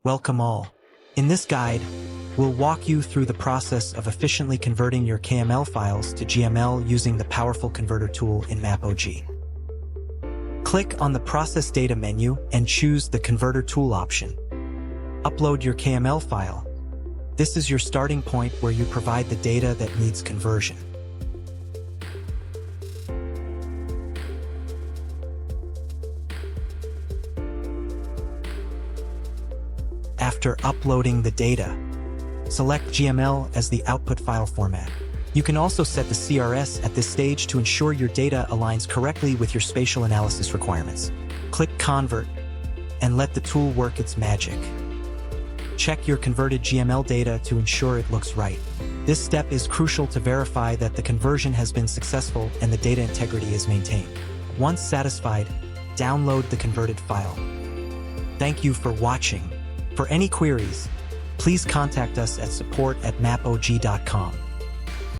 Welcome all. In this guide, we'll walk you through the process of efficiently converting your KML files to GML using the powerful converter tool in MAPOG. Click on the Process Data menu and choose the Converter Tool option. Upload your KML file. This is your starting point where you provide the data that needs conversion. After uploading the data, select GML as the output file format. You can also set the CRS at this stage to ensure your data aligns correctly with your spatial analysis requirements. Click Convert and let the tool work its magic. Check your converted GML data to ensure it looks right. This step is crucial to verify that the conversion has been successful and the data integrity is maintained. Once satisfied, download the converted file. Thank you for watching. For any queries, please contact us at support@mapog.com.